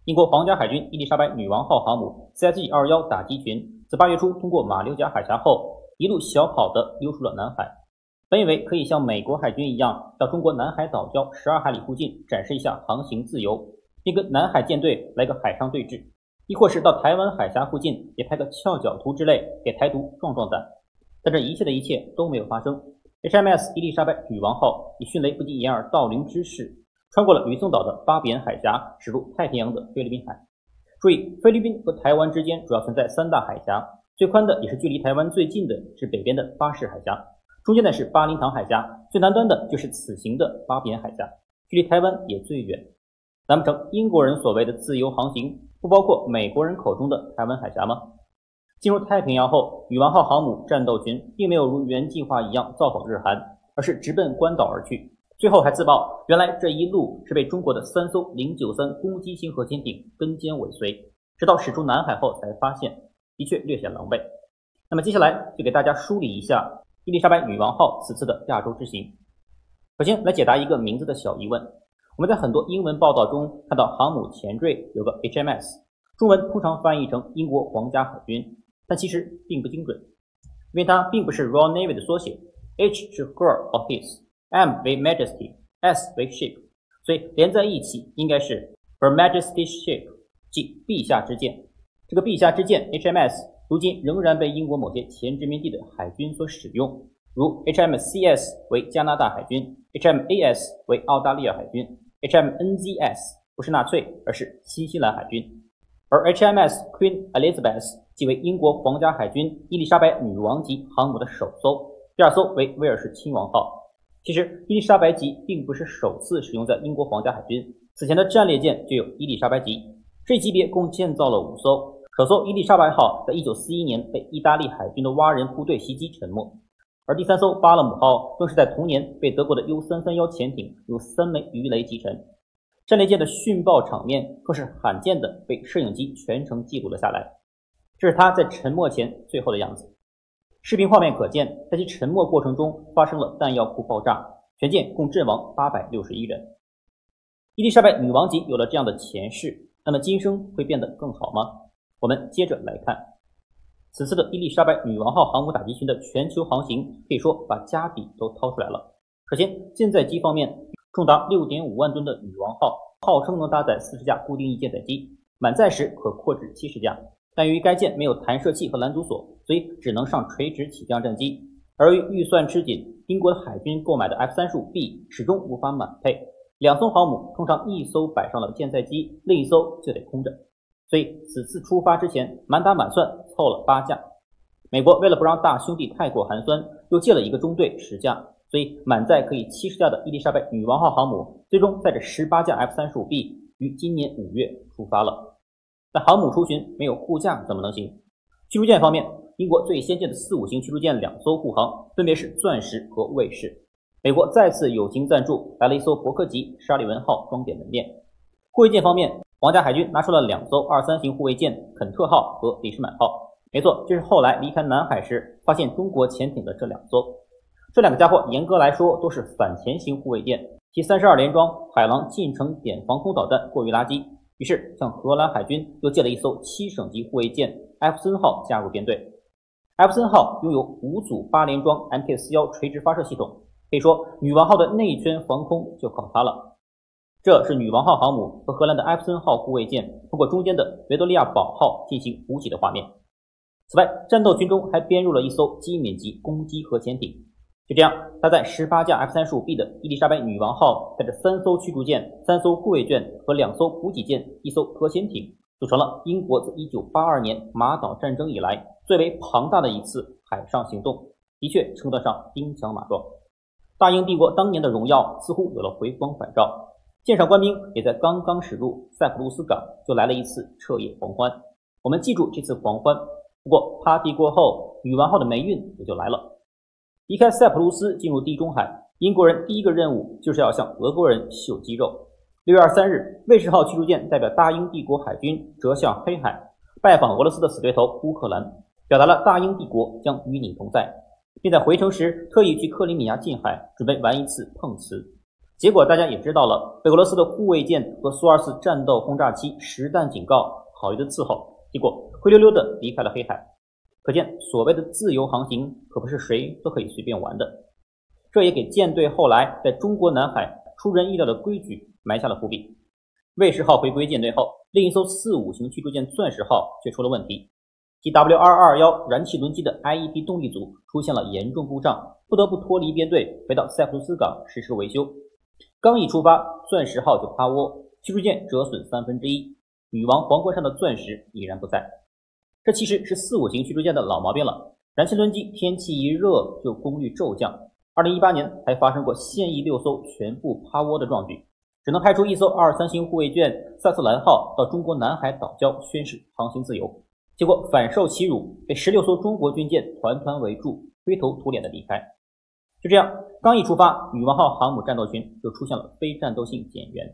英国皇家海军伊丽莎白女王号航母 CSG-21 打击群自8月初通过马六甲海峡后，一路小跑地溜出了南海。本以为可以像美国海军一样，到中国南海岛礁12海里附近展示一下航行自由，并跟南海舰队来个海上对峙，亦或是到台湾海峡附近也拍个翘脚图之类，给台独壮壮胆。但这一切的一切都没有发生。HMS 伊丽莎白女王号以迅雷不及掩耳盗铃之势，穿过了吕宋岛的巴比安海峡，驶入太平洋的菲律宾海。注意，菲律宾和台湾之间主要存在3大海峡，最宽的也是距离台湾最近的是北边的巴士海峡，中间的是巴林塘海峡，最南端的就是此行的巴比安海峡，距离台湾也最远。难不成英国人所谓的自由航行不包括美国人口中的台湾海峡吗？进入太平洋后，女王号航母战斗群并没有如原计划一样造访日韩，而是直奔关岛而去。最后还自曝，原来这一路是被中国的3艘093攻击型核潜艇跟监尾随，直到驶出南海后才发现，的确略显狼狈。那么接下来就给大家梳理一下伊丽莎白女王号此次的亚洲之行。首先来解答一个名字的小疑问，我们在很多英文报道中看到航母前缀有个 HMS， 中文通常翻译成英国皇家海军，但其实并不精准，因为它并不是 Royal Navy 的缩写， H 是 Her or His， M 为 Majesty， S 为 Ship， 所以连在一起应该是 Her Majesty's Ship， 即陛下之舰。这个陛下之舰 HMS 如今仍然被英国某些前殖民地的海军所使用，如 HMCS 为加拿大海军， HMAS 为澳大利亚海军， HMNZS 不是纳粹，而是新西兰海军。而 HMS Queen Elizabeth 即为英国皇家海军伊丽莎白女王级航母的首艘，第2艘为威尔士亲王号。其实伊丽莎白级并不是首次使用在英国皇家海军，此前的战列舰就有伊丽莎白级，这级别共建造了5艘，首艘伊丽莎白号在1941年被意大利海军的蛙人部队袭击沉没，而第3艘巴勒姆号更是在同年被德国的 U331 潜艇有3枚鱼雷击沉。战列舰的殉爆场面更是罕见的被摄影机全程记录了下来，这是它在沉没前最后的样子。视频画面可见，在其沉没过程中发生了弹药库爆炸，全舰共阵亡861人。伊丽莎白女王级有了这样的前世，那么今生会变得更好吗？我们接着来看，此次的伊丽莎白女王号航母打击群的全球航行可以说把家底都掏出来了。首先，舰载机方面，重达 6.5 万吨的女王号号称能搭载40架固定翼舰载机，满载时可扩至70架，但由于该舰没有弹射器和拦阻索，所以只能上垂直起降战机。而由于预算吃紧，英国的海军购买的 F-35B 始终无法满配，2艘航母通常1艘摆上了舰载机，另1艘就得空着，所以此次出发之前满打满算凑了8架。美国为了不让大兄弟太过寒酸，又借了一个中队10架，所以满载可以70架的伊丽莎白女王号航母最终载着18架 F-35B 于今年5月出发了。但航母出巡没有护驾怎么能行？驱逐舰方面，英国最先进的4-5型驱逐舰2艘护航，分别是钻石和卫士。美国再次友情赞助来了一艘伯克级沙利文号装点门店。护卫舰方面，皇家海军拿出了2艘23型护卫舰肯特号和李士满号。没错，这是后来离开南海时发现中国潜艇的这2艘。这2个家伙严格来说都是反潜型护卫舰，其32联装海狼近程点防空导弹过于垃圾，于是向荷兰海军又借了一艘7省级护卫舰埃弗森号加入编队。埃弗森号拥有5组8联装 MK41 垂直发射系统，可以说女王号的内圈防空就靠它了。这是女王号航母和荷兰的埃弗森号护卫舰通过中间的维多利亚堡号进行补给的画面。此外，战斗群中还编入了一艘机敏级攻击核潜艇。就这样，搭载18架 F-35B 的伊丽莎白女王号带着3艘驱逐舰、3艘护卫舰和2艘补给舰、1艘核潜艇，组成了英国自1982年马岛战争以来最为庞大的一次海上行动，的确称得上兵强马壮。大英帝国当年的荣耀似乎有了回光返照，舰上官兵也在刚刚驶入塞浦路斯港就来了一次彻夜狂欢。我们记住这次狂欢，不过 party 过后，女王号的霉运也就来了。离开塞浦路斯进入地中海，英国人第一个任务就是要向俄国人秀肌肉。6月23日，卫士号驱逐舰代表大英帝国海军折向黑海，拜访俄罗斯的死对头乌克兰，表达了大英帝国将与你同在，并在回程时特意去克里米亚近海准备玩一次碰瓷。结果大家也知道了，被俄罗斯的护卫舰和苏24战斗轰炸机实弹警告，好一顿伺候，结果灰溜溜的离开了黑海。可见所谓的自由航行可不是谁都可以随便玩的。这也给舰队后来在中国南海出人意料的规矩埋下了伏笔。卫士号回归舰队后，另一艘4-5型驱逐舰钻石号却出了问题，其 W221 燃气轮机的 IEP 动力组出现了严重故障，不得不脱离编队回到塞浦路斯港实施维修。刚一出发，钻石号就趴窝，驱逐舰折损1/3，女王皇冠上的钻石已然不在。这其实是4-5型驱逐舰的老毛病了，燃气轮机天气一热就功率骤降。2018年还发生过现役6艘全部趴窝的壮举，只能派出一艘23型护卫舰萨瑟兰号到中国南海岛礁宣示航行自由，结果反受其辱，被16艘中国军舰团团围住，灰头土脸的离开。就这样，刚一出发，女王号航母战斗群就出现了非战斗性减员。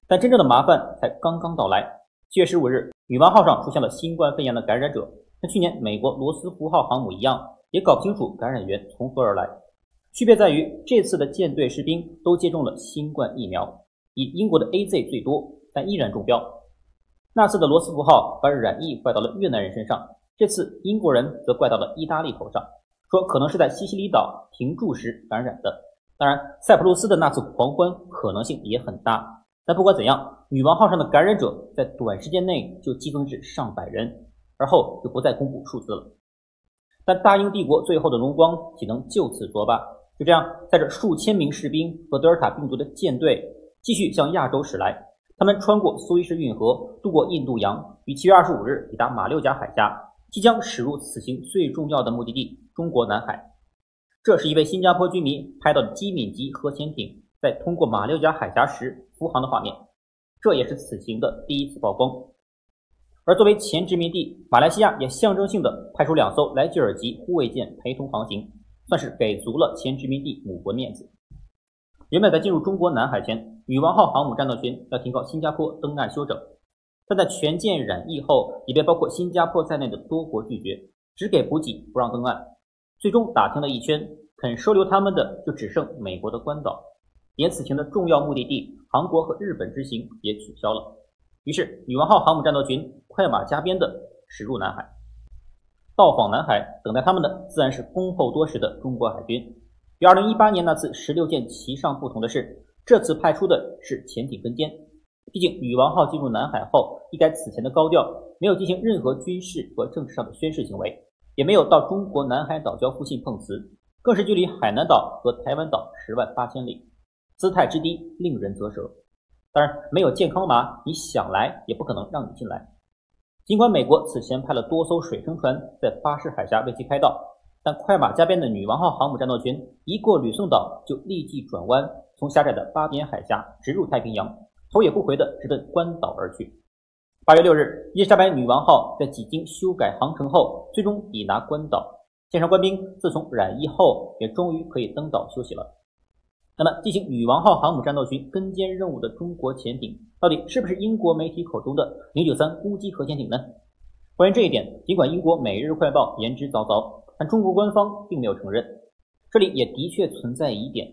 但真正的麻烦才刚刚到来。7月15日，女王号上出现了新冠肺炎的感染者，跟去年美国罗斯福号航母一样，也搞不清楚感染源从何而来。区别在于，这次的舰队士兵都接种了新冠疫苗，以英国的 AZ 最多，但依然中标。那次的罗斯福号把染疫怪到了越南人身上，这次英国人则怪到了意大利头上，说可能是在西西里岛停驻时感染的。当然，塞浦路斯的那次狂欢可能性也很大。但不管怎样，女王号上的感染者在短时间内就激增至上百人，而后就不再公布数字了。但大英帝国最后的荣光岂能就此作罢？就这样，带着数千名士兵和德尔塔病毒的舰队继续向亚洲驶来。他们穿过苏伊士运河，渡过印度洋，于7月25日抵达马六甲海峡，即将驶入此行最重要的目的地中国南海。这是一位新加坡居民拍到的机敏级核潜艇在通过马六甲海峡时浮航的画面，这也是此行的第一次曝光。而作为前殖民地，马来西亚也象征性的派出2艘莱吉尔级护卫舰陪同航行，算是给足了前殖民地母国面子。原本在进入中国南海前，女王号航母战斗群要停靠新加坡登岸休整，但在全舰染疫后，也被包括新加坡在内的多国拒绝，只给补给不让登岸。最终打听了一圈，肯收留他们的就只剩美国的关岛，连此行的重要目的地韩国和日本之行也取消了。于是女王号航母战斗群快马加鞭地驶入南海。到访南海，等待他们的自然是恭候多时的中国海军。与2018年那次16舰齐上不同的是，这次派出的是潜艇跟监。毕竟女王号进入南海后，一改此前的高调，没有进行任何军事和政治上的宣示行为，也没有到中国南海岛礁附近碰瓷，更是距离海南岛和台湾岛108000里，姿态之低令人啧舌。当然，没有健康码，你想来也不可能让你进来。尽管美国此前派了多艘水生船在巴士海峡为其开道，但快马加鞭的女王号航母战斗群一过吕宋岛就立即转弯，从狭窄的巴边海峡直入太平洋，头也不回地直奔关岛而去。8月6日，伊丽莎白女王号在几经修改航程后，最终抵达关岛。舰上官兵自从染疫后，也终于可以登岛休息了。那么，进行女王号航母战斗群跟监任务的中国潜艇，到底是不是英国媒体口中的093攻击核潜艇呢？关于这一点，尽管英国《每日快报》言之凿凿，但中国官方并没有承认。这里也的确存在疑点。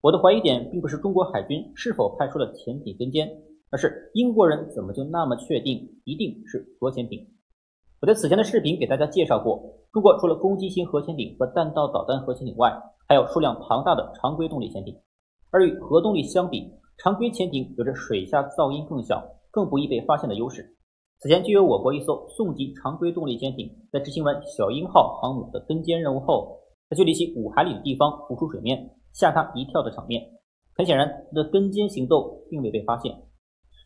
我的怀疑点并不是中国海军是否派出了潜艇跟监，而是英国人怎么就那么确定一定是核潜艇。我在此前的视频给大家介绍过，中国除了攻击型核潜艇和弹道导弹核潜艇外，还有数量庞大的常规动力潜艇。而与核动力相比，常规潜艇有着水下噪音更小、更不易被发现的优势。此前就有我国一艘宋级常规动力潜艇在执行完小鹰号航母的跟监任务后，在距离其5海里的地方浮出水面，吓他一跳的场面。很显然，它的跟监行动并未被发现。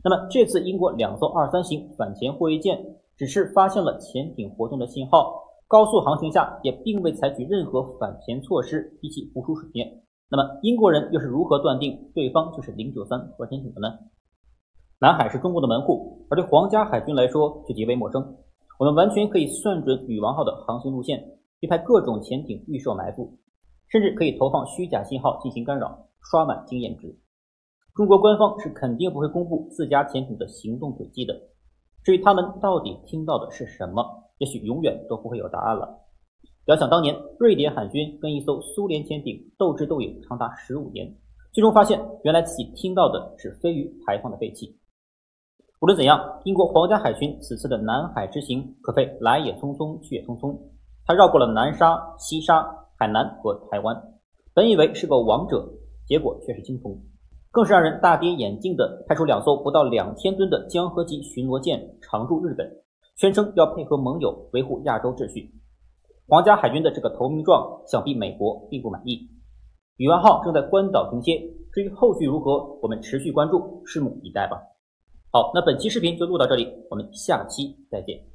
那么这次英国2艘23型反潜护卫舰只是发现了潜艇活动的信号，高速航行下也并未采取任何反潜措施逼其浮出水面。那么英国人又是如何断定对方就是093核潜艇的呢？南海是中国的门户，而对皇家海军来说却极为陌生。我们完全可以算准女王号的航行路线，并派各种潜艇预设埋伏，甚至可以投放虚假信号进行干扰，刷满经验值。中国官方是肯定不会公布自家潜艇的行动轨迹的。至于他们到底听到的是什么，也许永远都不会有答案了。遥想当年，瑞典海军跟一艘苏联潜艇斗智斗勇长达15年，最终发现原来自己听到的是飞鱼排放的废气。无论怎样，英国皇家海军此次的南海之行可谓来也匆匆去也匆匆，他绕过了南沙、西沙、海南和台湾，本以为是个王者，结果却是惊鸿。更是让人大跌眼镜的，派出2艘不到2000吨的江河级巡逻舰常驻日本，宣称要配合盟友维护亚洲秩序。皇家海军的这个投名状，想必美国并不满意。宇文号正在关岛停歇，至于后续如何，我们持续关注，拭目以待吧。好，那本期视频就录到这里，我们下期再见。